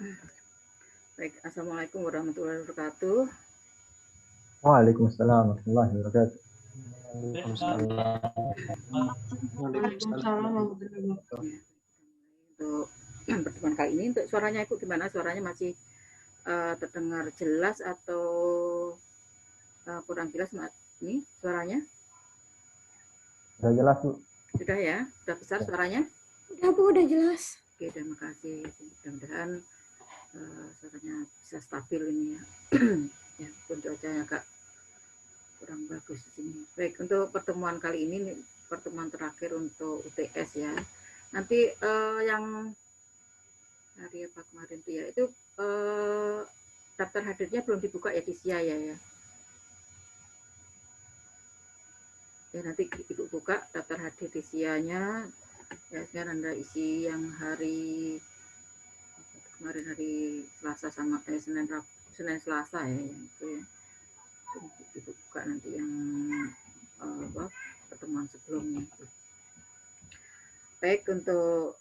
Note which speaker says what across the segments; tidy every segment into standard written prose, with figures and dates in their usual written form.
Speaker 1: Baik, Assalamualaikum warahmatullahi wabarakatuh.
Speaker 2: Waalaikumsalam warahmatullahi wabarakatuh.
Speaker 3: Waalaikumsalam warahmatullahi wabarakatuh.
Speaker 1: Untuk pertemuan kali ini, untuk suaranya Ibu gimana? Suaranya masih terdengar jelas atau kurang jelas, Mas? Ini suaranya?
Speaker 2: Sudah jelas, Bu.
Speaker 1: Sudah ya? Sudah besar suaranya?
Speaker 3: Udah Bu, udah jelas.
Speaker 1: Oke, terima kasih. Mudah-mudahan suaranya bisa stabil ini ya. Ya, pun cuacanya agak kurang bagus di sini. Baik, untuk pertemuan kali ini, pertemuan terakhir untuk UTS ya. Nanti yang hari apa kemarin tuh ya, itu daftar hadirnya belum dibuka ya di SIA ya. Ya nanti Ibu buka daftar hadir di SIA-nya. Ya sekarang Anda isi yang hari kemarin hari Selasa sama Senin Selasa ya itu ya. Ibu buka nanti yang pertemuan sebelumnya itu. Baik, untuk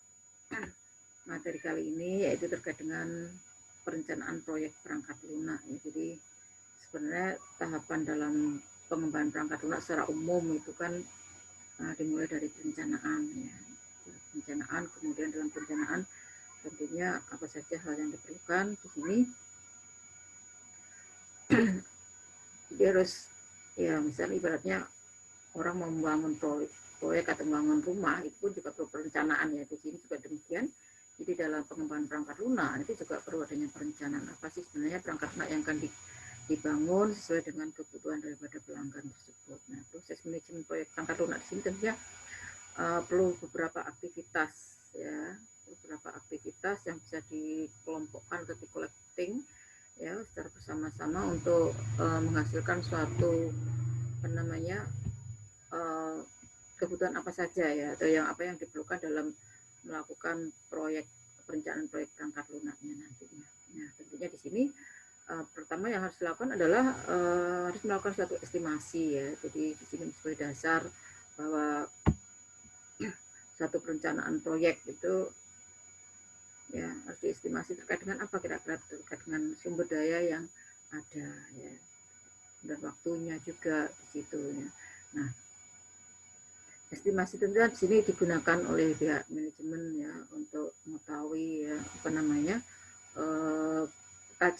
Speaker 1: materi kali ini yaitu terkait dengan perencanaan proyek perangkat lunak ya. Jadi sebenarnya tahapan dalam pengembangan perangkat lunak secara umum itu kan dimulai dari perencanaan ya. Perencanaan, kemudian dalam perencanaan tentunya apa saja hal yang diperlukan di sini. Jadi harus ya misalnya ibaratnya orang mau membangun proyek atau membangun rumah itu pun juga perlu perencanaan ya. Di sini juga demikian. Jadi dalam pengembangan perangkat lunak itu juga perlu adanya perencanaan apa sih sebenarnya perangkat lunak yang akan dibangun sesuai dengan kebutuhan daripada pelanggan tersebut. Nah, proses manajemen proyek perangkat lunak di sini tentunya perlu beberapa aktivitas ya, beberapa aktivitas yang bisa dikelompokkan atau di-collecting ya secara bersama-sama untuk menghasilkan suatu kebutuhan apa saja ya atau apa yang diperlukan dalam melakukan perencanaan proyek perangkat lunaknya nantinya. Nah, tentunya di sini pertama yang harus dilakukan adalah harus melakukan suatu estimasi ya. Jadi di sini sebagai dasar bahwa satu perencanaan proyek itu ya harus diestimasi terkait dengan apa kira-kira terkait dengan sumber daya yang ada ya dan waktunya juga di situ ya. Nah, estimasi tentunya di sini digunakan oleh pihak manajemen ya untuk mengetahui ya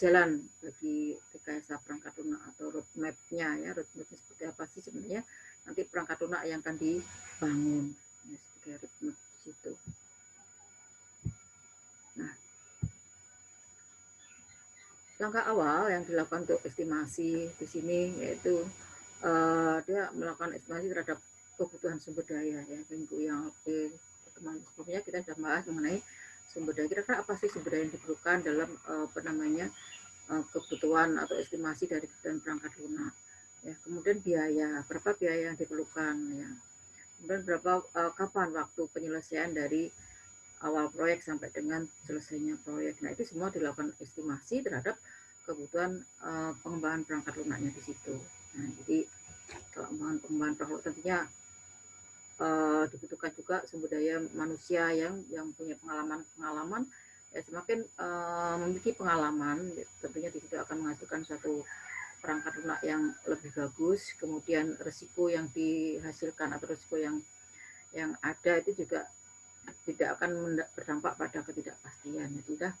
Speaker 1: jalan bagi rekayasa perangkat lunak atau roadmap-nya ya, roadmap-nya seperti apa sih sebenarnya nanti perangkat lunak yang akan dibangun ya, sebagai roadmap di situ. Nah, langkah awal yang dilakukan untuk estimasi di sini yaitu dia melakukan estimasi terhadap kebutuhan sumber daya ya. Minggu yang pertemuan sebelumnya kita sudah bahas mengenai sumber daya. Kira-kira apa sih sumber daya yang diperlukan dalam kebutuhan atau estimasi dari kebutuhan perangkat lunak. Ya, kemudian biaya, berapa biaya yang diperlukan ya. Kemudian berapa kapan waktu penyelesaian dari awal proyek sampai dengan selesainya proyek. Nah, itu semua dilakukan estimasi terhadap kebutuhan pengembangan perangkat lunaknya di situ. Nah, jadi kalau pengembangan perangkat lunak tentunya dibutuhkan juga sumber daya manusia yang punya pengalaman ya, semakin memiliki pengalaman tentunya di situ akan menghasilkan suatu perangkat lunak yang lebih bagus. Kemudian risiko yang dihasilkan atau risiko yang ada itu juga tidak akan berdampak pada ketidakpastian. Jadi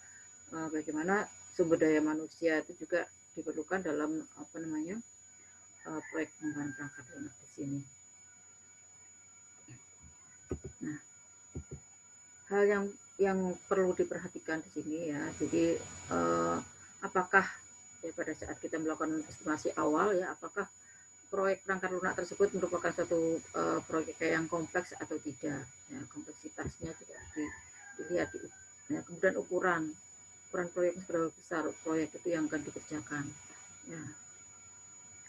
Speaker 1: bagaimana sumber daya manusia itu juga diperlukan dalam proyek pengembangan perangkat lunak di sini. Nah, hal yang perlu diperhatikan di sini ya. Jadi apakah ya pada saat kita melakukan estimasi awal ya, apakah proyek perangkat lunak tersebut merupakan suatu proyek yang kompleks atau tidak? Ya, kompleksitasnya juga dilihat. Ya, kemudian ukuran proyek seberapa besar proyek itu yang akan dikerjakan. Ya,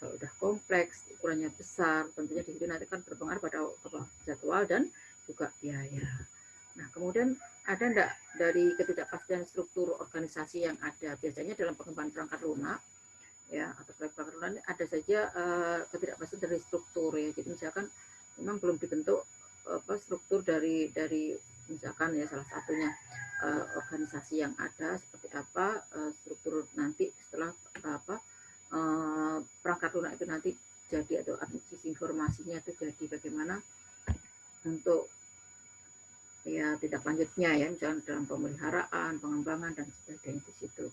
Speaker 1: kalau udah kompleks, ukurannya besar, tentunya di situ nanti kan berpengaruh pada jadwal dan juga biaya. Nah, kemudian ada enggak dari ketidakpastian struktur organisasi yang ada? Biasanya dalam pengembangan perangkat lunak ya atau proyek perangkat lunak ada saja ketidakpastian dari struktur ya. Jadi misalkan memang belum dibentuk struktur dari misalkan ya salah satunya organisasi yang ada seperti apa struktur nanti setelah apa perangkat lunak itu nanti jadi, atau akuisisi informasinya itu jadi bagaimana untuk ya tidak lanjutnya ya, misalnya dalam pemeliharaan, pengembangan dan sebagainya di situ.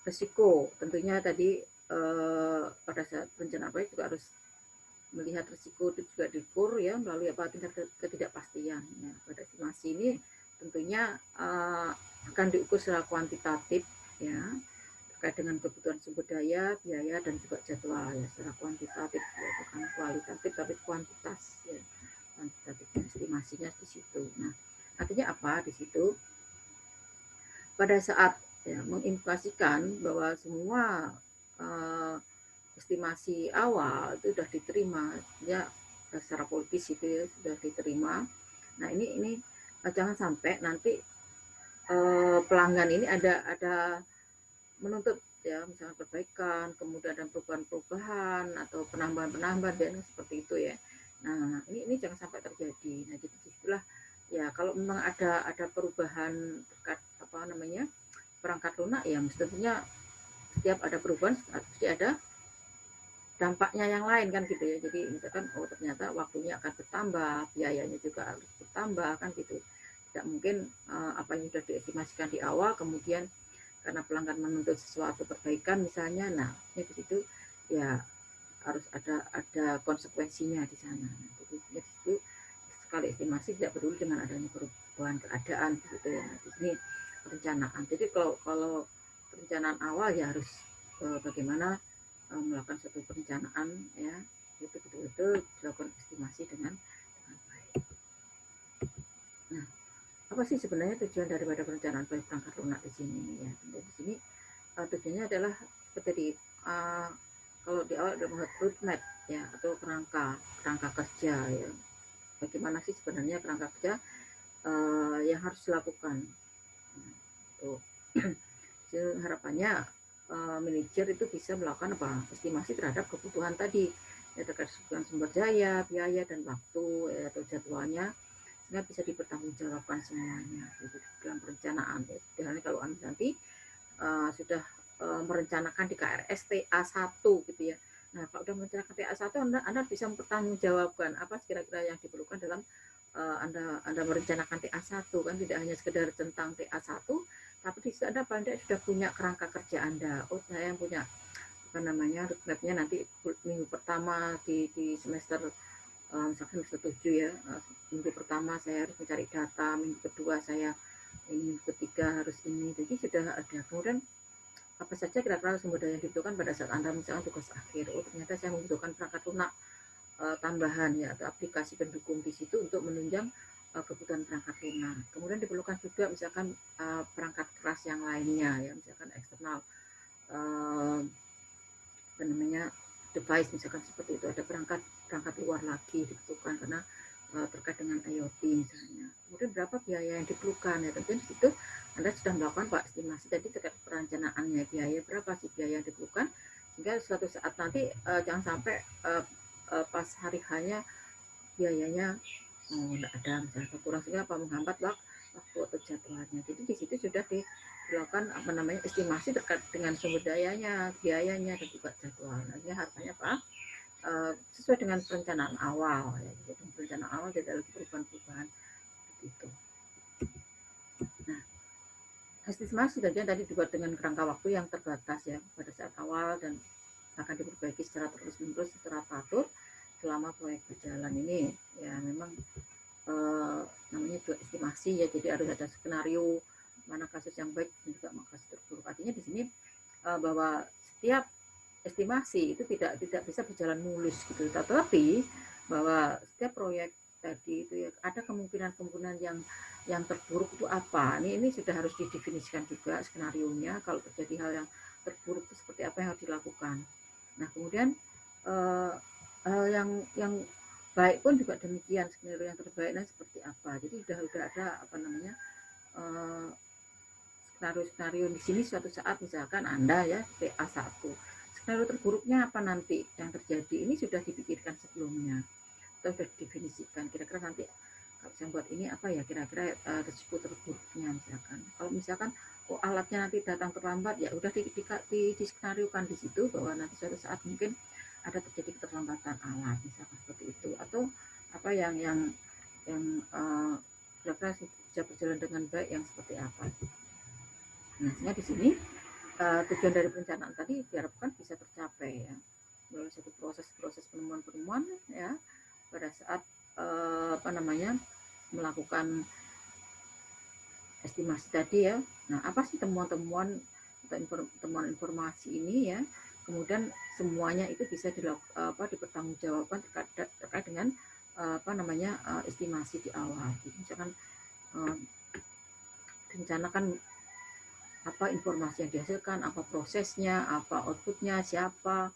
Speaker 1: Risiko tentunya tadi pada saat perencanaan proyek juga harus melihat risiko itu juga diukur ya melalui apa tingkat ketidakpastian. Ya, pada estimasi ini tentunya akan diukur secara kuantitatif ya, terkait dengan kebutuhan sumber daya, biaya dan juga jadwal ya, secara kuantitatif ya, bukan kualitatif tapi kuantitas ya, kuantitatifnya estimasinya di situ. Nah, artinya apa di situ? Pada saat ya, menginformasikan bahwa semua estimasi awal itu sudah diterima ya secara politis itu ya, sudah diterima. Nah ini jangan sampai nanti pelanggan ini ada menuntut ya misalnya perbaikan, kemudian ada perubahan-perubahan atau penambahan-penambahan dan seperti itu ya. Nah ini jangan sampai terjadi. Nah jadi disitulah ya kalau memang ada perubahan terkait apa namanya perangkat lunak ya tentunya setiap ada perubahan pasti ada dampaknya yang lain kan gitu ya. Jadi misalkan oh ternyata waktunya akan bertambah, biayanya juga harus bertambah kan gitu. Tidak mungkin apa yang sudah diestimasikan di awal kemudian karena pelanggan menuntut sesuatu perbaikan misalnya, nah di situ ya harus ada konsekuensinya di sana. Nah, jadi di situ sekali estimasi tidak peduli dengan adanya perubahan keadaan gitu ya. Nah, di sini perencanaan. Jadi kalau perencanaan awal ya harus bagaimana melakukan suatu perencanaan ya, itu betul-betul dilakukan estimasi dengan baik. Nah, apa sih sebenarnya tujuan daripada perencanaan proyek perangkat lunak di sini ya? Di sini tujuannya adalah seperti kalau di awal ada membuat roadmap ya atau kerangka kerja ya. Bagaimana sih sebenarnya kerangka kerja yang harus dilakukan? Nah, itu harapannya manajer itu bisa melakukan apa estimasi terhadap kebutuhan tadi ya, terkait kebutuhan sumber daya, biaya dan waktu ya, atau jadwalnya sehingga bisa dipertanggungjawabkan semuanya gitu, dalam perencanaan ya. Misalnya kalau nanti sudah merencanakan di KRS TA1 gitu ya. Nah, kalau sudah merencanakan TA1 Anda bisa mempertanggungjawabkan apa kira-kira yang diperlukan dalam Anda merencanakan TA1 kan, tidak hanya sekedar tentang TA1 tapi di situ Anda paling tidak sudah punya kerangka kerja Anda. Oh, saya yang punya apa namanya roadmapnya nanti minggu pertama di semester misalkan semester 7 ya, minggu pertama saya harus mencari data, minggu kedua saya ini, minggu ketiga harus ini. Jadi sudah ada. Kemudian apa saja kira-kira sumber daya yang dibutuhkan pada saat Anda misalkan tugas akhir. Oh, ternyata saya membutuhkan perangkat lunak tambahan ya atau aplikasi pendukung di situ untuk menunjang kebutuhan perangkat lunak. Kemudian diperlukan juga misalkan perangkat keras yang lainnya ya, misalkan eksternal apa namanya device misalkan seperti itu, ada perangkat luar lagi dibutuhkan karena terkait dengan IoT misalnya. Kemudian berapa biaya yang diperlukan ya, tentu di situ Anda sudah melakukan Pak estimasi tadi terkait perencanaannya, biaya berapa sih biaya yang diperlukan sehingga suatu saat nanti jangan sampai pas hari hanya biayanya tidak ada misalnya kurang sehingga apa menghambat waktu atau jadwalnya. Jadi di situ sudah dilakukan apa namanya estimasi terkait dengan sumber dayanya, biayanya dan juga jadwal. Nanti harganya apa sesuai dengan perencanaan awal ya. Jadi perencanaan awal tidak lagi perubahan-perubahan begitu. Nah, estimasi tadi dibuat dengan kerangka waktu yang terbatas ya pada saat awal dan akan diperbaiki secara terus-menerus secara teratur selama proyek berjalan ini ya. Memang namanya juga estimasi ya, jadi harus ada skenario mana kasus yang baik dan juga kasus terburuk. Artinya di sini bahwa setiap estimasi itu tidak bisa berjalan mulus gitu, tetapi bahwa setiap proyek tadi itu ya ada kemungkinan yang terburuk itu apa. Ini sudah harus didefinisikan juga skenario-nya, kalau terjadi hal yang terburuk itu seperti apa yang harus dilakukan. Nah, kemudian hal yang baik pun juga demikian, skenario yang terbaiknya seperti apa. Jadi sudah ada apa namanya skenario di sini suatu saat misalkan Anda ya TA1. Skenario terburuknya apa nanti yang terjadi? Ini sudah dipikirkan sebelumnya. Atau sudah didefinisikan kira-kira nanti kalau saya buat ini apa ya kira-kira risiko terburuknya misalkan. Kalau misalkan alatnya nanti datang terlambat, ya udah diskenariokan di situ bahwa nanti suatu saat mungkin ada terjadi keterlambatan alat misalkan seperti itu, atau apa yang kira-kira bisa berjalan dengan baik yang seperti apa. Nah, sehingga di sini tujuan dari perencanaan tadi diharapkan bisa tercapai ya melalui satu proses penemuan ya pada saat melakukan estimasi tadi ya. Nah, apa sih temuan-temuan atau temuan informasi ini ya? Kemudian semuanya itu bisa dipertanggungjawabkan terkait dengan estimasi di awal. Jadi, misalkan rencanakan apa informasi yang dihasilkan, apa prosesnya, apa outputnya, siapa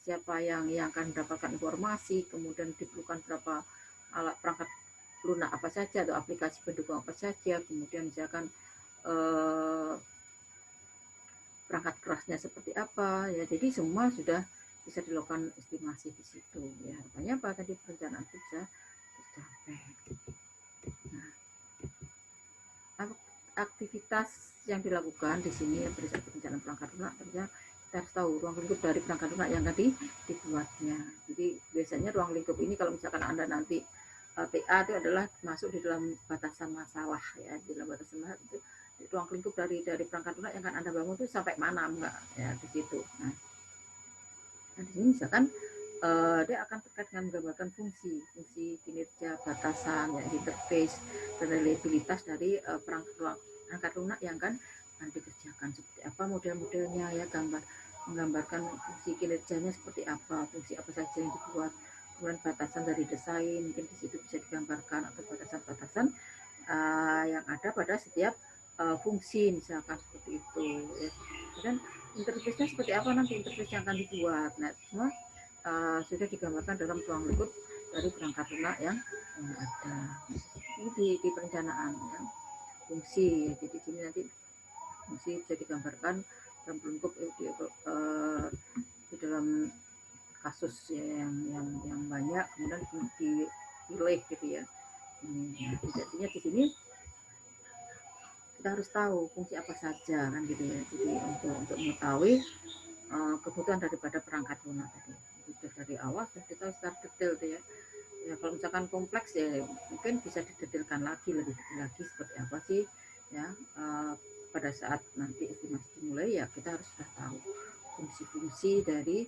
Speaker 1: siapa yang akan mendapatkan informasi, kemudian diperlukan berapa alat perangkat lunak apa saja atau aplikasi pendukung apa saja, kemudian misalkan perangkat kerasnya seperti apa ya. Jadi semua sudah bisa dilakukan estimasi di situ ya. Harapannya apa tadi perencanaan itu bisa tercapai. Nah, aktivitas yang dilakukan di sini pada saat perencanaan perangkat lunak ternyata kita harus tahu ruang lingkup dari perangkat lunak yang tadi dibuatnya. Jadi biasanya ruang lingkup ini kalau misalkan Anda nanti TA itu adalah masuk di dalam batasan masalah ya, di dalam batasan masalah itu ruang lingkup dari perangkat lunak yang akan Anda bangun itu sampai mana enggak ya di situ. Nah di sini misalkan dia akan terkait dengan menggambarkan fungsi kinerja, batasan, ya, interface, dan reliabilitas dari perangkat lunak yang akan dikerjakan seperti apa model-modelnya ya, menggambarkan fungsi kinerjanya seperti apa, fungsi apa saja yang dibuat, kemudian batasan dari desain mungkin di situ bisa digambarkan, atau batasan-batasan yang ada pada setiap fungsi misalkan seperti itu ya. Dan interface-nya seperti apa nanti interface yang akan dibuat. Nah semua sudah digambarkan dalam ruang lingkup dari perangkat lunak yang ada. Ini di perencanaan ya. Fungsi, jadi sini nanti fungsi bisa digambarkan dalam lingkup di dalam kasus yang banyak, kemudian dipilih gitu ya. Nah, jadinya di sini kita harus tahu fungsi apa saja kan gitu ya. Jadi untuk mengetahui kebutuhan daripada perangkat lunak tadi. Jadi dari awal sudah kita secara detail tuh ya. Ya kalau misalkan kompleks ya mungkin bisa didetailkan lebih detail lagi seperti apa sih ya pada saat nanti estimasi dimulai ya kita harus sudah tahu fungsi-fungsi dari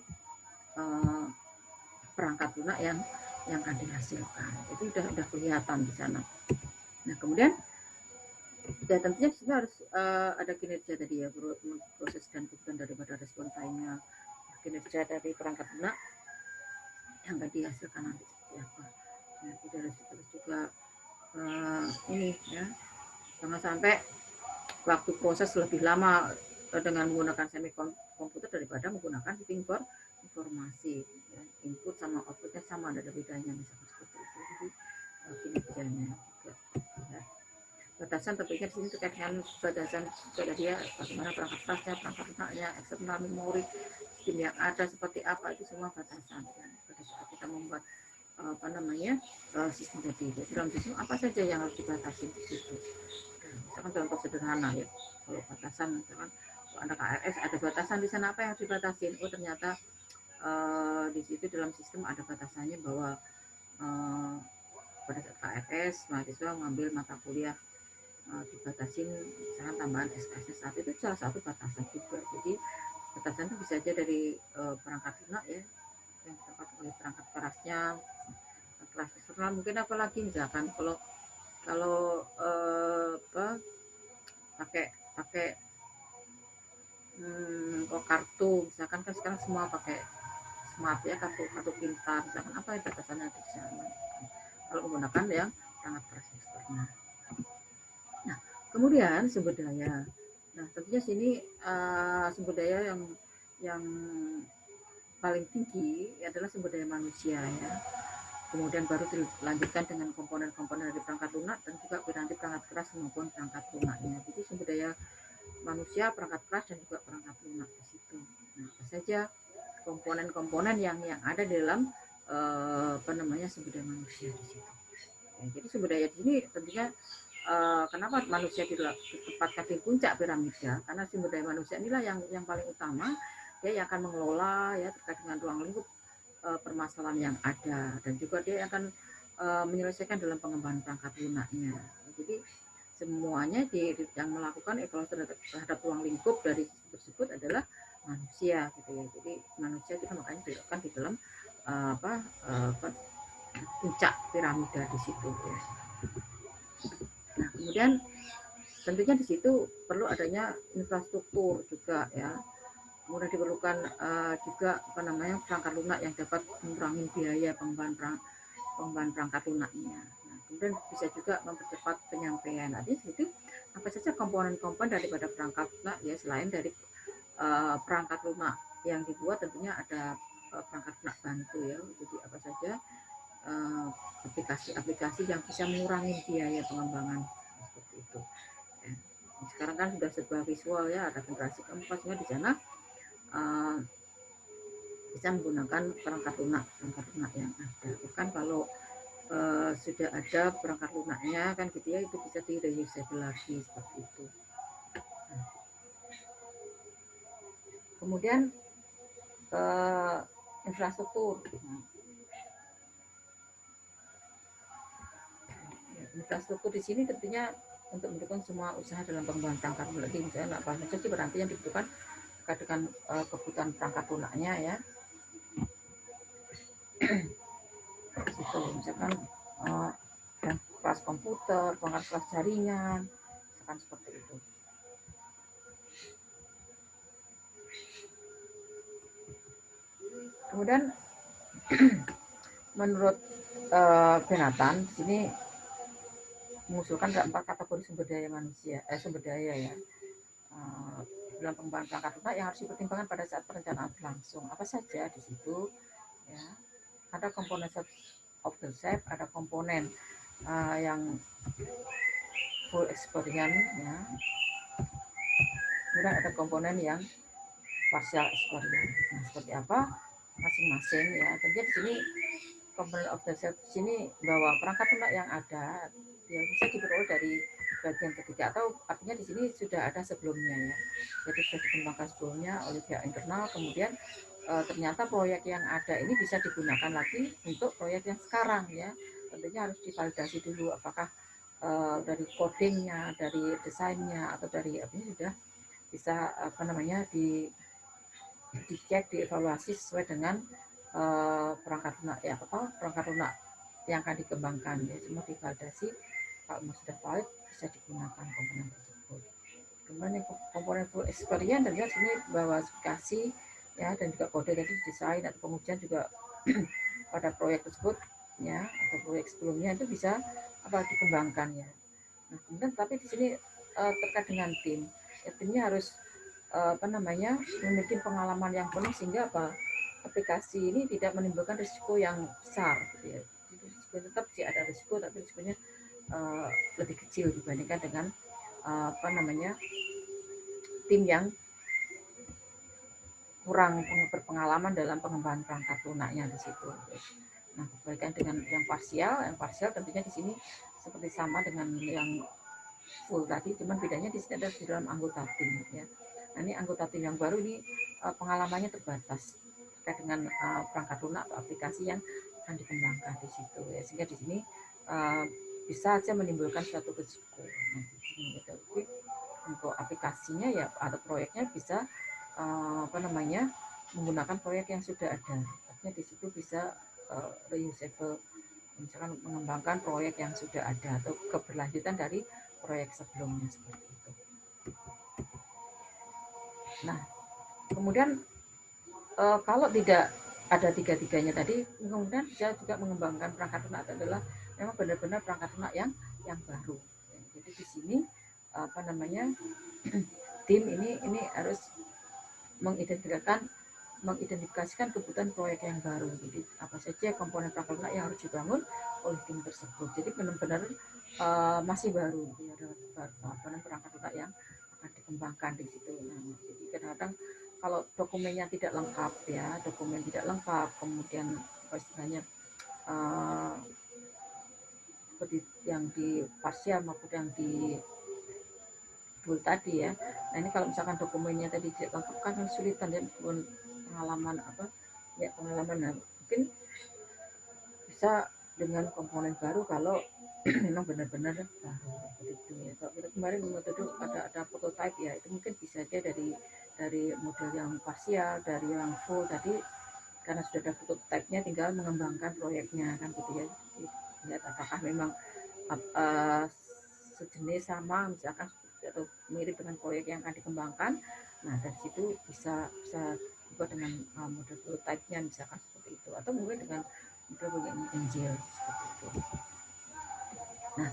Speaker 1: perangkat lunak yang akan dihasilkan. Itu udah kelihatan di sana. Nah kemudian ya tentunya di sini harus ada kinerja tadi ya, proses dan kebutuhan daripada respon time-nya, kinerja dari perangkat lunak yang akan dihasilkan nanti seperti apa. Nah, tidak harus juga ini ya, jangan sampai waktu proses lebih lama dengan menggunakan semi komputer daripada menggunakan sistem informasi ya. Input sama outputnya sama, ada bedanya misalkan seperti itu. Jadi kinerjanya juga ya. Batasan tentunya di sini terkait dengan batasan pada dia bagaimana perangkat kerasnya, perangkat lunaknya, eksternal memori, sistem yang ada seperti apa, itu semua batasan ya. Pada saat kita membuat sistem tadi. Jadi dalam sistem apa saja yang harus dibatasi di situ. Misalkan contoh sederhana ya, kalau batasan misalkan kalau ada KRS ada batasan di sana apa yang harus dibatasi. Oh ternyata di situ dalam sistem ada batasannya bahwa pada saat KRS mahasiswa mengambil mata kuliah dibatasin misalkan tambahan SKS saat itu salah satu batasan juga. Jadi batasan itu bisa aja dari perangkat lunak ya, yang dapat oleh perangkat kerasnya, keras eksternal mungkin, apalagi misalkan kalau pakai kartu misalkan kan sekarang semua pakai smart ya, kartu pintar misalkan, apa ya batasannya di sana kalau menggunakan yang perangkat keras eksternal. Nah kemudian sumber daya, nah tentunya sini sumber daya yang paling tinggi adalah sumber daya manusia ya. Kemudian baru dilanjutkan dengan komponen-komponen dari perangkat lunak dan juga nanti perangkat keras maupun perangkat lunaknya. Jadi sumber daya manusia, perangkat keras dan juga perangkat lunak di situ. Nah, apa saja komponen-komponen yang ada di dalam sumber daya manusia di situ. Ya, jadi sumber daya di sini tentunya kenapa manusia ditempatkan di puncak piramida, karena sumber daya manusia inilah yang paling utama, dia yang akan mengelola ya terkait dengan ruang lingkup permasalahan yang ada, dan juga dia akan menyelesaikan dalam pengembangan perangkat lunaknya. Jadi semuanya yang melakukan evaluasi terhadap ruang lingkup dari tersebut adalah manusia gitu ya. Jadi manusia kita makanya dilakukan di dalam puncak piramida di situ ya. Nah, kemudian tentunya di situ perlu adanya infrastruktur juga ya. Kemudian diperlukan juga perangkat lunak yang dapat mengurangi biaya pengembangan perangkat lunaknya. Nah, kemudian bisa juga mempercepat penyampaian. Nanti itu apa saja komponen-komponen daripada perangkat lunak ya, selain dari perangkat lunak yang dibuat tentunya ada perangkat lunak bantu ya. Jadi apa saja aplikasi-aplikasi yang bisa mengurangi biaya pengembangan seperti itu. Ya. Sekarang kan sudah serba visual ya, ada generasi keempat di sana bisa menggunakan perangkat lunak yang ada. Bukan kalau sudah ada perangkat lunaknya kan gitu ya, itu bisa di reusable lagi seperti itu. Nah, kemudian infrastruktur. Infrastruktur di sini tentunya untuk mendukung semua usaha dalam pengembangan perangkat lunak. Misalnya apa saja berarti yang dibutuhkan terkait dengan kebutuhan perangkat lunaknya ya. Situ misalkan kelas komputer, kelas jaringan, misalkan seperti itu. Kemudian menurut Benatan di sini mengusulkan ada 4 kategori sumber daya manusia, sumber daya ya dalam pengembangan perangkat lunak yang harus dipertimbangkan pada saat perencanaan berlangsung. Apa saja di situ ya? Ada komponen of the shape, ada komponen yang full experience ya. Kemudian ada komponen yang partial experience. Nah, seperti apa masing-masing ya. Tentunya di sini komponen of the shape di sini bahwa perangkat lunak yang ada ya bisa diperoleh dari bagian ketiga, atau artinya di sini sudah ada sebelumnya ya. Jadi sudah dikembangkan sebelumnya oleh pihak internal, kemudian ternyata proyek yang ada ini bisa digunakan lagi untuk proyek yang sekarang ya. Tentunya harus divalidasi dulu apakah dari codingnya, dari desainnya, atau dari apa ini sudah bisa dicek, dievaluasi sesuai dengan perangkat lunak ya, perangkat lunak yang akan dikembangkan ya, semua divalidasi. Kalau sudah valid bisa digunakan komponen tersebut. Kemudian yang komponen full experience dan sini bahwa spesifikasi ya, dan juga kode tadi desain atau pengujian juga pada proyek tersebut ya, atau proyek sebelumnya itu bisa dikembangkan ya. Nah, kemudian tapi di sini terkait dengan tim ya, timnya harus memiliki pengalaman yang penuh sehingga aplikasi ini tidak menimbulkan risiko yang besar gitu ya. Jadi risiko tetap sih ada risiko, tapi risikonya lebih kecil dibandingkan dengan tim yang kurang berpengalaman dalam pengembangan perangkat lunaknya di situ. Nah, berbandingkan dengan yang parsial tentunya di sini seperti sama dengan yang full tadi, cuman bedanya di sini ada di dalam anggota tim ya. Nah, ini anggota tim yang baru ini pengalamannya terbatas terkait dengan perangkat lunak atau aplikasi yang akan dikembangkan di situ ya, sehingga di sini bisa saja menimbulkan suatu risiko. Nah, jadi untuk aplikasinya ya atau proyeknya bisa menggunakan proyek yang sudah ada. Artinya di situ bisa reusable, misalkan mengembangkan proyek yang sudah ada atau keberlanjutan dari proyek sebelumnya seperti itu. Nah, kemudian kalau tidak ada tiga-tiganya tadi, kemudian bisa juga mengembangkan perangkat lunak adalah memang benar-benar perangkat lunak yang baru. Jadi di sini tim ini harus mengidentifikasikan kebutuhan proyek yang baru. Jadi apa saja komponen perangkat lunak yang harus dibangun oleh tim tersebut. Jadi benar-benar masih baru ya, komponen perangkat lunak yang akan dikembangkan di situ. Nah, jadi kadang-kadang kalau dokumennya tidak lengkap ya, kemudian istilahnya seperti yang di parsial maupun yang di full tadi ya. Nah ini kalau misalkan dokumennya tadi tidak lengkap kan kesulitan dan pengalaman pengalaman. Nah, mungkin bisa dengan komponen baru kalau memang benar-benar baru begitu ya. Kalau kita kemarin metode ada prototype ya, itu mungkin bisa aja dari model yang parsial, dari yang full tadi, karena sudah ada prototype-nya tinggal mengembangkan proyeknya kan gitu ya. Lihat apakah memang sejenis sama misalkan atau mirip dengan proyek yang akan dikembangkan. Nah dari situ bisa juga dengan model prototype-nya misalkan seperti itu, atau mungkin dengan model proyek Angel seperti itu. Nah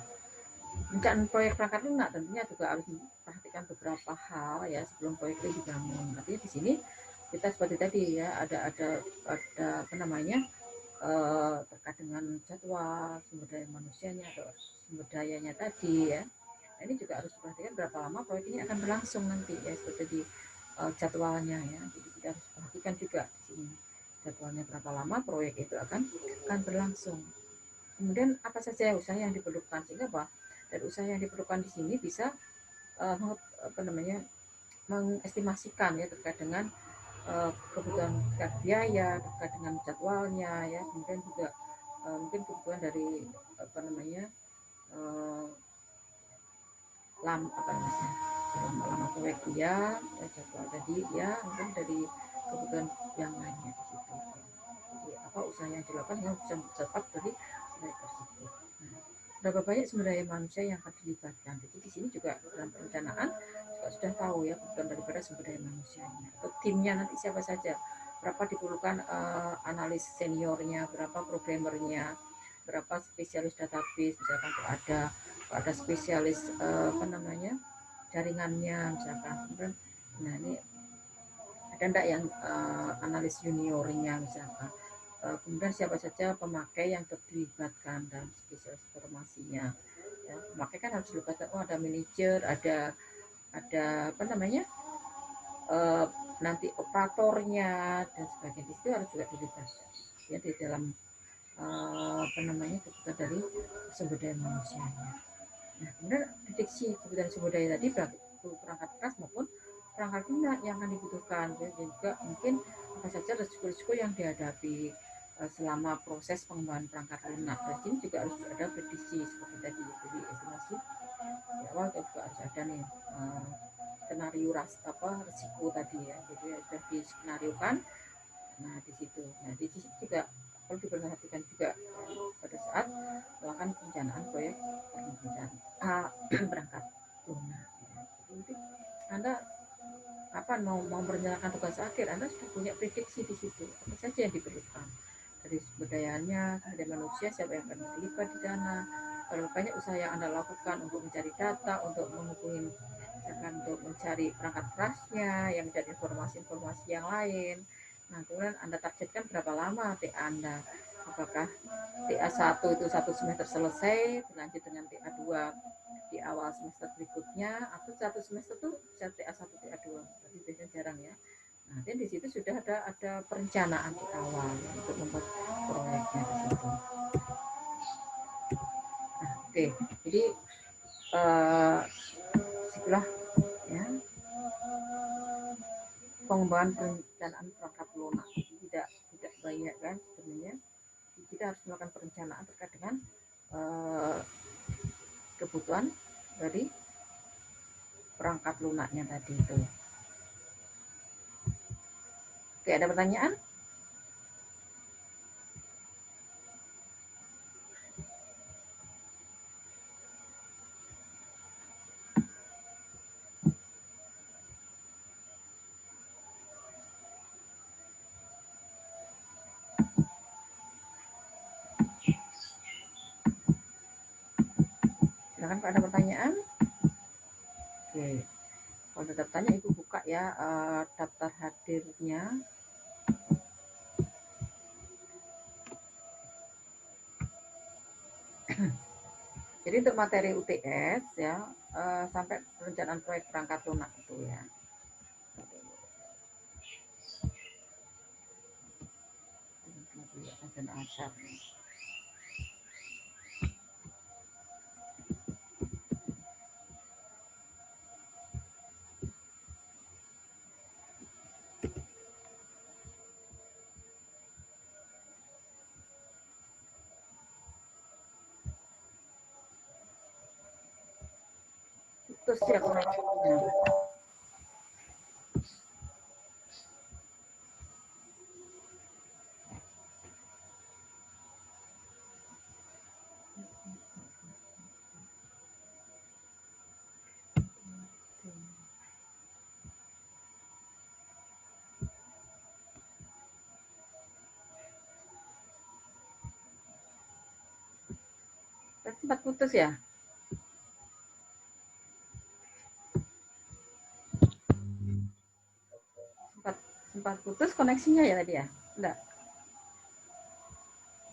Speaker 1: perencanaan proyek perangkat lunak tentunya juga harus memperhatikan beberapa hal ya sebelum proyek itu dibangun. Artinya di sini kita seperti tadi ya ada apa namanya terkait dengan jadwal sumber daya manusianya atau sumber dayanya tadi ya. Nah, ini juga harus diperhatikan berapa lama proyek ini akan berlangsung nanti ya seperti di jadwalnya ya. Jadi kita harus perhatikan juga di sini jadwalnya berapa lama proyek itu akan berlangsung. Kemudian apa saja usaha yang diperlukan sehingga apa dari usaha yang diperlukan di sini bisa mengestimasikan ya terkait dengan kebutuhan terkait biaya, terkait dengan jadwalnya ya, kemudian juga mungkin kebutuhan dari apa namanya lama proyek ya jadwal tadi ya, mungkin dari kebutuhan yang lainnya di situ. Jadi apa usaha yang dilakukan yang bisa cepat dari proyek tersebut. Nah, berapa banyak sumber daya manusia yang akan dilibatkan. Jadi di sini juga dalam perencanaan juga sudah tahu ya kebutuhan daripada sumber daya manusianya atau timnya nanti siapa saja, berapa diperlukan analis seniornya, berapa programmernya, berapa spesialis database misalkan ada spesialis apa namanya jaringannya misalkan. Nah ini ada enggak yang analis juniornya misalkan. Kemudian siapa saja pemakai yang terlibatkan dalam spesialis informasinya ya, pemakai kan harus dilibatkan. Ada manajer, ada apa namanya nanti operatornya dan sebagainya, itu harus juga dilibatkan ya di dalam apa namanya kebutuhan dari sumber daya manusianya. Nah kemudian prediksi kebutuhan sumber daya tadi baik itu perangkat keras maupun perangkat lunak yang akan dibutuhkan dan juga mungkin apa saja risiko-risiko yang dihadapi selama proses pengembangan perangkat lunak. Dan sini juga harus ada prediksi seperti tadi, jadi estimasi di awal juga harus ada nih skenario risiko tadi ya, jadi sudah diskenariokan. Nah di situ juga perlu diperhatikan juga pada saat melakukan perencanaan proyek perangkat lunak. Jadi Anda mau merencanakan tugas akhir, Anda sudah punya prediksi di situ apa saja yang diperlukan dari sumber dayanya, kemudian manusia siapa yang akan terlibat di sana, berapa banyak usaha yang Anda lakukan untuk mencari data, untuk menghubungi misalkan untuk mencari perangkat kerasnya yang mencari informasi-informasi yang lain. Nah kemudian Anda targetkan berapa lama TA Anda, apakah TA1 itu 1 semester selesai berlanjut dengan TA2 di awal semester berikutnya, atau 1 semester tuh bisa TA1 TA2, tapi biasanya jarang ya. Nah, dan di situ sudah ada perencanaan di awal ya, untuk membuat proyeknya di situ. Nah, oke. Jadi setelah ya pengembangan perencanaan perangkat lunak tidak banyak kan sebenarnya. Kita harus melakukan perencanaan terkait dengan kebutuhan dari perangkat lunaknya tadi itu. Oke, ada pertanyaan? Silakan kalau ada pertanyaan. Oke, kalau ada pertanyaan Ibu buka ya daftar hadirnya. Jadi untuk materi UTS ya sampai perencanaan proyek perangkat lunak itu ya. Ada dan asar. Putus ya koneksinya. Sempat putus ya? Sempat putus koneksinya ya tadi ya? Enggak.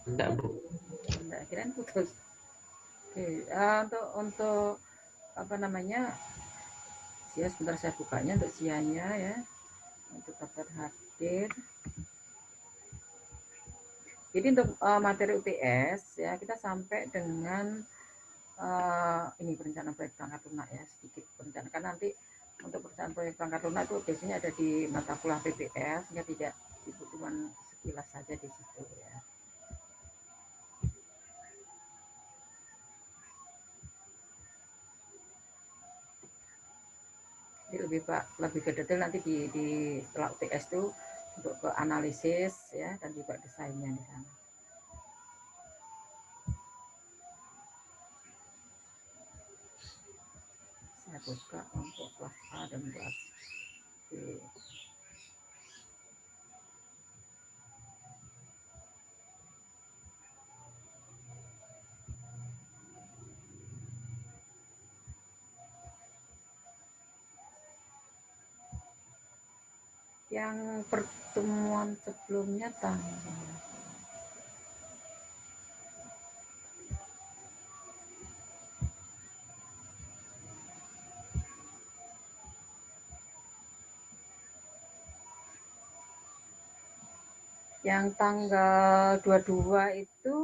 Speaker 4: Enggak, Bu.
Speaker 1: Enggak, kirain putus. Oke, untuk apa namanya? Sebentar saya bukanya untuk sianya ya. Untuk daftar hadir. Jadi untuk materi UTS ya kita sampai dengan ini perencanaan proyek perangkat lunak ya, sedikit perencanaan kan nanti untuk perencanaan proyek perangkat lunak itu biasanya ada di mata kuliah PPS, sehingga tidak ibu cuma sekilas saja di situ ya. Jadi lebih ke detail nanti di setelah UTS itu untuk ke analisis ya dan juga desainnya di sana. Saya buka untuk kelas A dan kelas B. Yang pertemuan sebelumnya tanggal yang tanggal 22 itu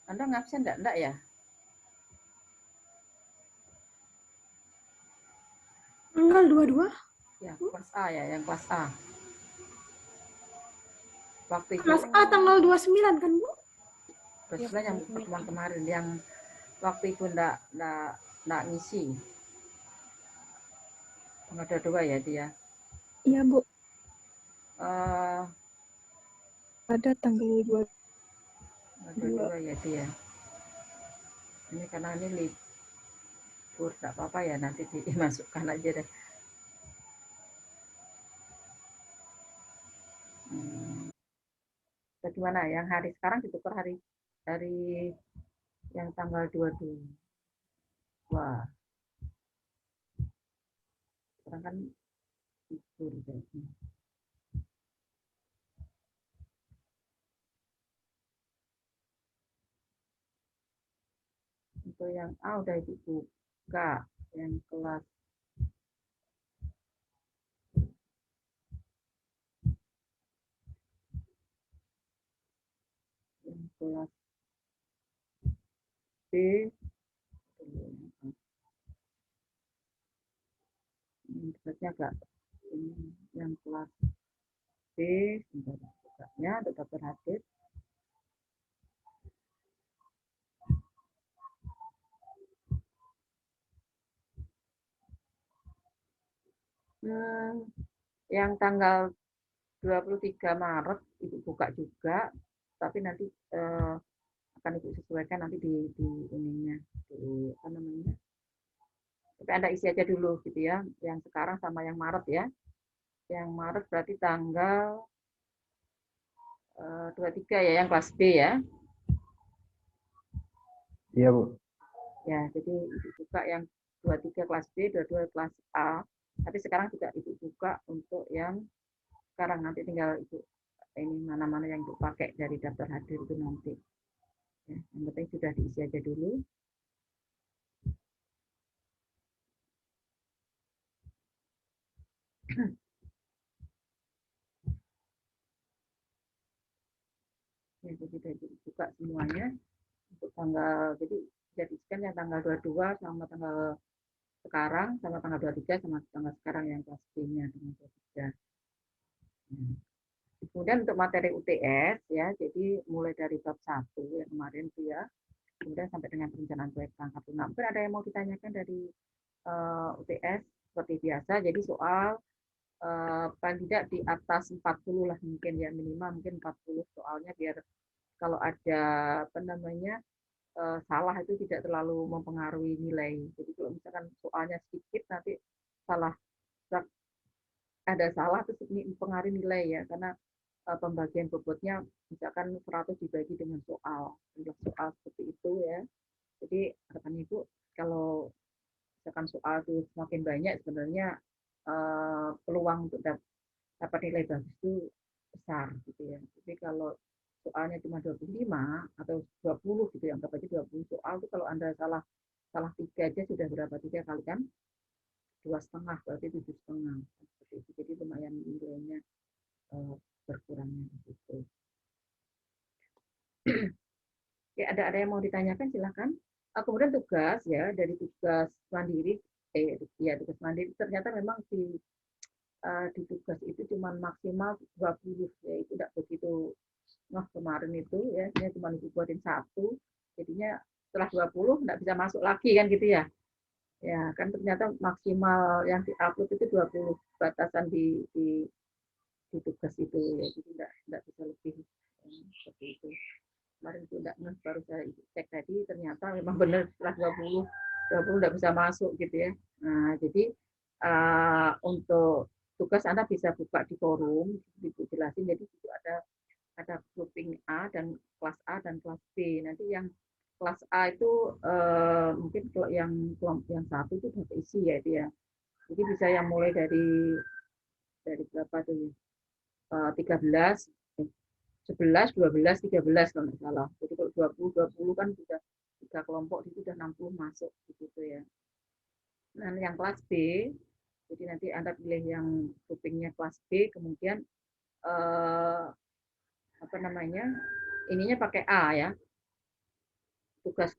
Speaker 1: Anda ngabsen enggak ya?
Speaker 3: Tanggal 22?
Speaker 1: Ya, kelas A ya, yang kelas A. Waktu itu
Speaker 3: Kelas A tanggal 29 kan, Bu?
Speaker 1: 29 yang pertemuan kemarin yang waktu itu enggak ngisi. Tanggal 22 ya dia.
Speaker 3: Iya, Bu.
Speaker 5: Ada tanggal 2.
Speaker 1: Tanggal 22 ya dia. Ini karena ini libur, enggak apa-apa ya, nanti dimasukkan aja deh. Bagaimana yang hari sekarang ditukar hari yang tanggal 22. Wah, sekarang kan libur jadi. Untuk yang A udah ibu buka, yang kelas B ini agak ini yang kelas B sebentar bukanya untuk daftar hadir. Yang tanggal 23 Maret ibu buka juga, tapi nanti akan ibu sesuaikan nanti di ininya, di apa namanya, tapi Anda isi aja dulu gitu ya, yang sekarang sama yang Maret ya. Yang Maret berarti tanggal 23 ya, yang kelas B ya.
Speaker 2: Iya, Bu.
Speaker 1: Ya, jadi ibu buka yang 23 kelas B, 22 kelas A. Tapi sekarang juga ibu buka untuk yang sekarang, nanti tinggal ibu ini mana-mana yang ibu pakai dari daftar hadir itu nanti. Ya, yang penting sudah diisi aja dulu. Ya, jadi sudah dibuka semuanya untuk tanggal, jadi jadikan yang tanggal 22 sama tanggal sekarang sama tanggal 23 sama tanggal sekarang yang kelas B-nya dengan 23. Kemudian untuk materi UTS ya, jadi mulai dari bab 1 yang kemarin tuh ya, kemudian sampai dengan perencanaan proyek tangkap lunak. Mungkin ada yang mau ditanyakan dari UTS seperti biasa. Jadi soal paling tidak di atas 40 lah mungkin ya, minimal mungkin 40 soalnya biar kalau ada apa namanya salah itu tidak terlalu mempengaruhi nilai. Jadi kalau misalkan soalnya sedikit nanti salah ada salah itu mempengaruhi nilai ya, karena pembagian bobotnya misalkan 100 dibagi dengan soal, jumlah soal seperti itu ya. Jadi harapan Ibu kalau misalkan soal itu semakin banyak sebenarnya peluang untuk dapat nilai bagus itu besar gitu ya. Jadi kalau soalnya cuma 25 atau 20 gitu ya, anggap aja 20 soal itu kalau Anda salah 3 aja sudah berapa, 3 kali kan 2,5 berarti 7,5 seperti itu. Jadi lumayan nilainya berkurangnya gitu. Ya, ada yang mau ditanyakan silakan. Kemudian tugas ya, dari tugas mandiri tugas mandiri ternyata memang di tugas itu cuma maksimal 20 ya, itu tidak begitu. Nah, kemarin itu ya, saya cuma dibuatin 1, jadinya setelah 20 tidak bisa masuk lagi kan gitu ya. Ya, kan ternyata maksimal yang diupload itu 20 batasan di tugas itu ya, jadi tidak bisa lebih seperti itu. Kemarin itu enggak baru saya cek tadi ternyata memang benar setelah 20 enggak bisa masuk gitu ya. Nah, jadi untuk tugas Anda bisa buka di forum, dijelasin, jadi itu ada grouping A dan kelas A dan kelas B. Nanti yang kelas A itu mungkin kalau yang kelompok yang 1 itu sudah keisi ya itu ya. Jadi bisa yang mulai dari berapa tuh? 13, 11, 12, 13 kalau nggak salah. Jadi kalau 20 kan sudah 3 kelompok itu sudah 60 masuk begitu ya. Nah, yang kelas B, jadi nanti Anda pilih yang groupingnya kelas B, kemudian apa namanya? Ininya pakai A ya. Tugas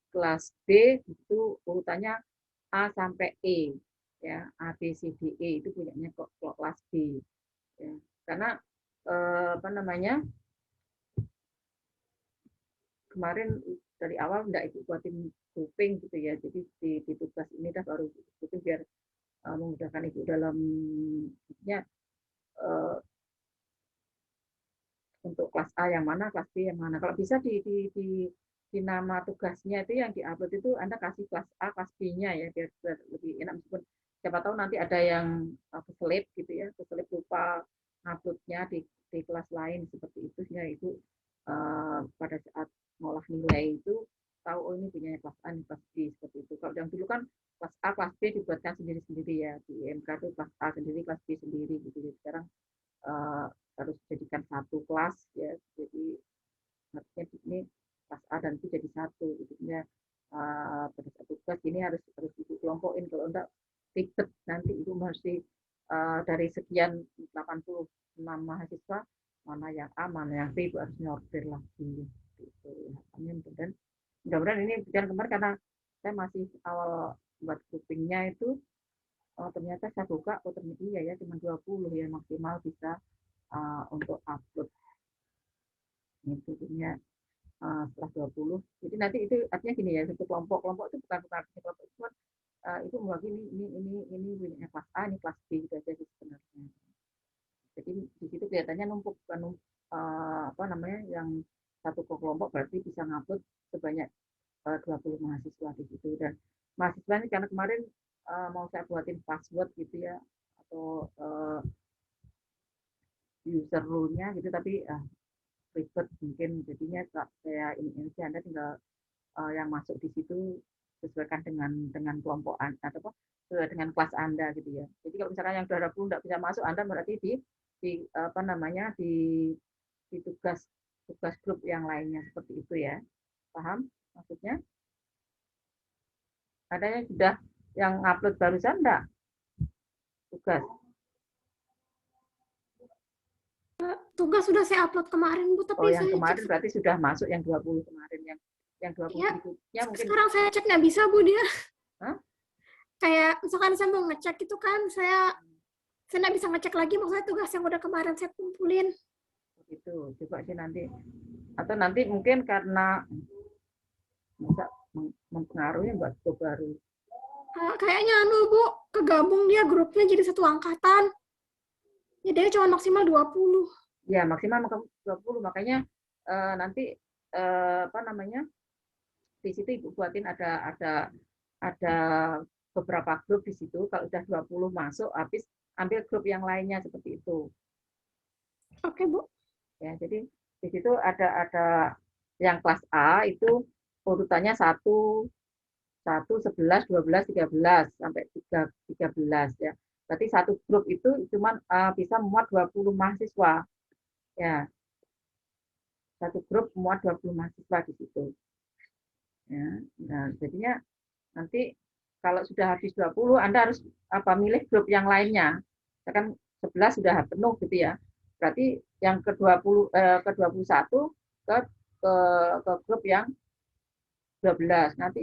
Speaker 1: kelas B itu urutannya A sampai E ya, A B C D E itu punyanya kelas B ya. Karena apa namanya? Kemarin dari awal enggak ikut buatin grouping gitu ya, jadi di tugas ini dah baru itu biar memudahkan Ibu dalam untuk kelas A yang mana, kelas B yang mana. Kalau bisa di nama tugasnya itu yang diupload itu Anda kasih kelas A, kelas B-nya ya, biar lebih enak. Meskipun siapa tahu nanti ada yang keselip gitu ya, keselip lupa uploadnya di kelas lain seperti itu ya, itu pada saat ngolah nilai itu tahu oh ini punya kelas A, ini kelas B seperti itu. Kalau yang dulu kan kelas A, kelas B dibuatkan sendiri-sendiri ya, di IMK itu kelas A sendiri, kelas B sendiri gitu. Jadi sekarang harus dijadikan satu kelas ya, jadi artinya ini kelas A dan B jadi satu gitu ya. Pada satu kelas ini harus dikelompokin, kalau enggak ribet nanti itu mesti dari sekian 86 mahasiswa mana yang A mana yang B itu harus nyortir lagi gitu ya. Mudah-mudahan ini bukan kemarin karena saya masih awal buat groupingnya itu ternyata saya buka ternyata ya cuma 20 ya maksimal bisa untuk upload itu punya setelah 20. Jadi nanti itu artinya gini ya, satu kelompok itu bukan kelompok itu itu membagi ini punya kelas A, ini kelas B gitu aja sih sebenarnya. Jadi di situ kelihatannya numpuk apa namanya yang satu kelompok berarti bisa ngupload sebanyak 20 mahasiswa di situ. Dan mahasiswa ini karena kemarin mau saya buatin password gitu ya, atau user rule-nya gitu, tapi ribet mungkin jadinya saya ini sih Anda tinggal yang masuk di situ sesuaikan dengan kelompok Anda atau sesuai dengan kelas Anda gitu ya. Jadi kalau misalkan yang 20 tidak bisa masuk, Anda berarti di apa namanya di tugas grup yang lainnya seperti itu ya. Paham maksudnya? Ada yang sudah yang upload barusan enggak? Tugas.
Speaker 3: tugas sudah saya upload kemarin, Bu,
Speaker 1: Oh,
Speaker 3: tapi
Speaker 1: yang
Speaker 3: saya
Speaker 1: kemarin
Speaker 3: cek.
Speaker 1: berarti sudah masuk yang 20 kemarin, yang 20
Speaker 3: Ya,
Speaker 1: berikutnya mungkin.
Speaker 3: sekarang saya cek nggak bisa, Bu, dia.
Speaker 1: Hah?
Speaker 3: Kayak misalkan saya mau ngecek itu kan, saya nggak bisa ngecek lagi, maksudnya tugas yang udah kemarin saya kumpulin.
Speaker 1: Begitu, coba sih nanti. Atau nanti mungkin karena bisa mempengaruhi buat grup baru.
Speaker 3: Kayaknya Bu, kegabung dia grupnya jadi satu angkatan. Jadi dia cuma maksimal 20.
Speaker 1: Ya, maksimal 20, makanya nanti apa namanya? Di situ Ibu buatin ada beberapa grup di situ. Kalau udah 20 masuk, habis ambil grup yang lainnya seperti itu.
Speaker 3: Oke, Bu.
Speaker 1: Ya, jadi di situ ada yang kelas A itu urutannya 1, 11, 12, 13 sampai 13 ya. Berarti satu grup itu cuma bisa muat 20 mahasiswa. Ya, satu grup muat 20 mahasiswa di situ. Ya, nah, jadinya nanti kalau sudah habis 20, Anda harus milih grup yang lainnya. Kan 11 sudah penuh gitu ya. Berarti yang ke-20 ke-21 ke ke grup yang 12. Nanti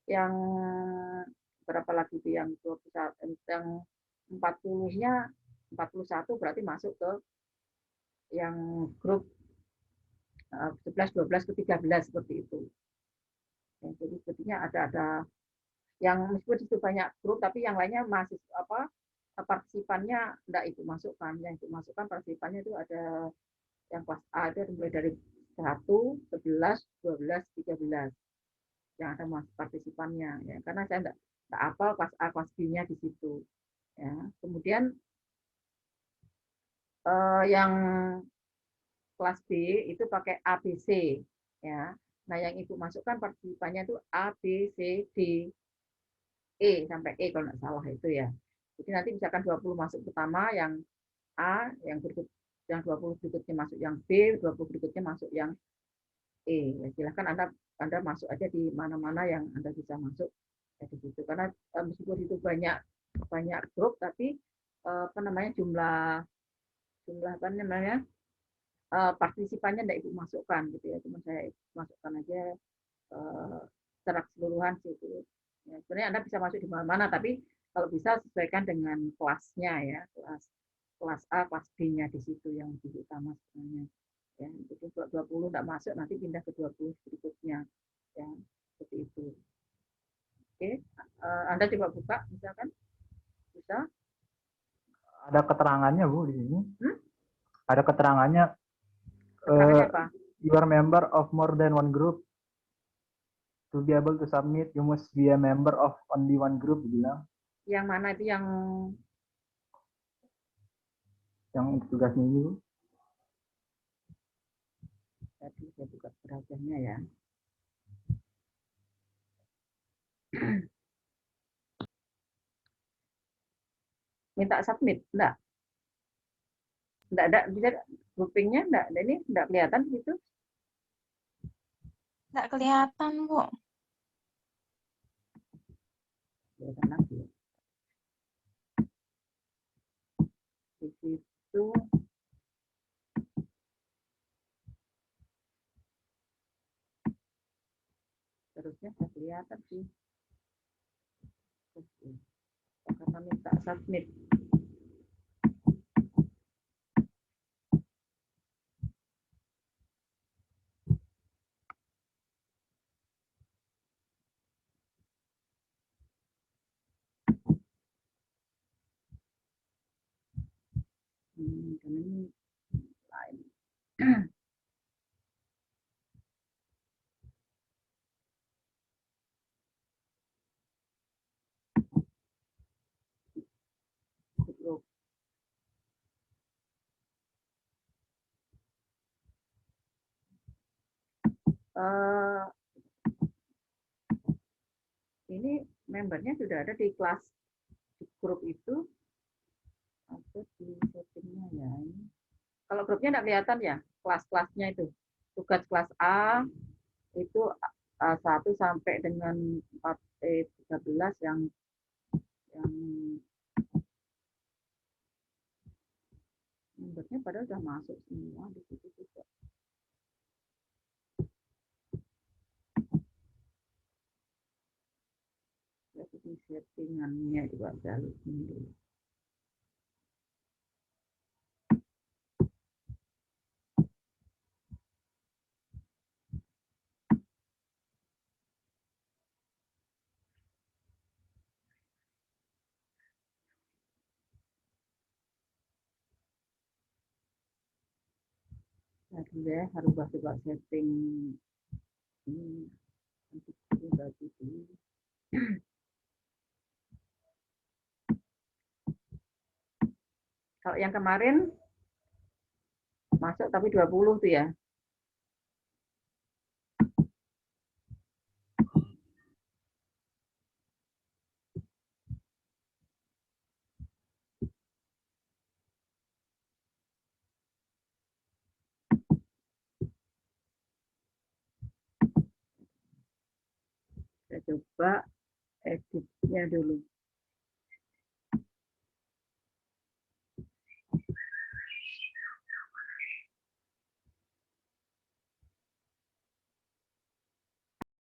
Speaker 1: yang berapa lagi itu yang 21, yang 40-nya 41 berarti masuk ke yang grup 11, 12 ke 13 seperti itu. Ya, jadi sepertinya ada yang meskipun itu banyak grup tapi yang lainnya masih partisipannya enggak itu masukkan. Yang itu masukkan partisipannya itu ada yang kelas A itu mulai dari 1, 11, 12, 13 yang ada masuk partisipannya ya, karena saya enggak hafal kelas A kelas B-nya di situ ya. Kemudian yang kelas B itu pakai ABC ya. Nah, yang Ibu masukkan partisipannya itu A, B, C, D, E sampai E kalau nggak salah itu ya. Jadi nanti misalkan 20 masuk pertama yang A, yang 20 berikutnya masuk yang B, 20 berikutnya masuk yang E. Ya, silahkan Anda masuk aja di mana-mana yang Anda bisa masuk ya, di situ. Karena meskipun itu banyak grup tapi jumlah apa namanya partisipannya tidak Ibu masukkan gitu ya. Cuma saya masukkan aja secara keseluruhan sih itu. Ya, sebenarnya Anda bisa masuk di mana-mana, tapi kalau bisa sesuaikan dengan kelasnya ya, kelas A, kelas B-nya di situ yang lebih utama sebenarnya. Ya, jadi kalau 20 tidak masuk, nanti pindah ke 20 berikutnya. Ya, seperti itu. Oke, Anda coba buka, misalkan bisa.
Speaker 2: Ada keterangannya Bu di sini.
Speaker 1: Hmm?
Speaker 2: Ada keterangannya.
Speaker 1: Keterangannya apa?
Speaker 2: You are member of more than one group. To be able to submit, you must be a member of only one group, bilang.
Speaker 1: Yang mana itu
Speaker 2: yang tugasnya ini Bu?
Speaker 1: Tadi saya buka belajarnya ya. Minta submit, enggak ada, bisa groupingnya enggak, ini enggak kelihatan gitu.
Speaker 5: Nggak kelihatan, Bu.
Speaker 1: Kelihatan lagi. Di situ terusnya nggak kelihatan sih. Karena minta submit. Karena ini lain. Ini membernya sudah ada di kelas di grup itu atau di settingnya ya. Ini. Kalau grupnya tidak kelihatan ya, kelas-kelasnya itu. Tugas kelas A itu 1 sampai dengan 13 yang Membernya padahal udah masuk semua di situ juga. Jadi settingannya juga balikin dulu. Tadi ya harus coba setting ini untuk pribadi dulu. Kalau yang kemarin masuk tapi 20 tuh ya. Saya coba editnya dulu.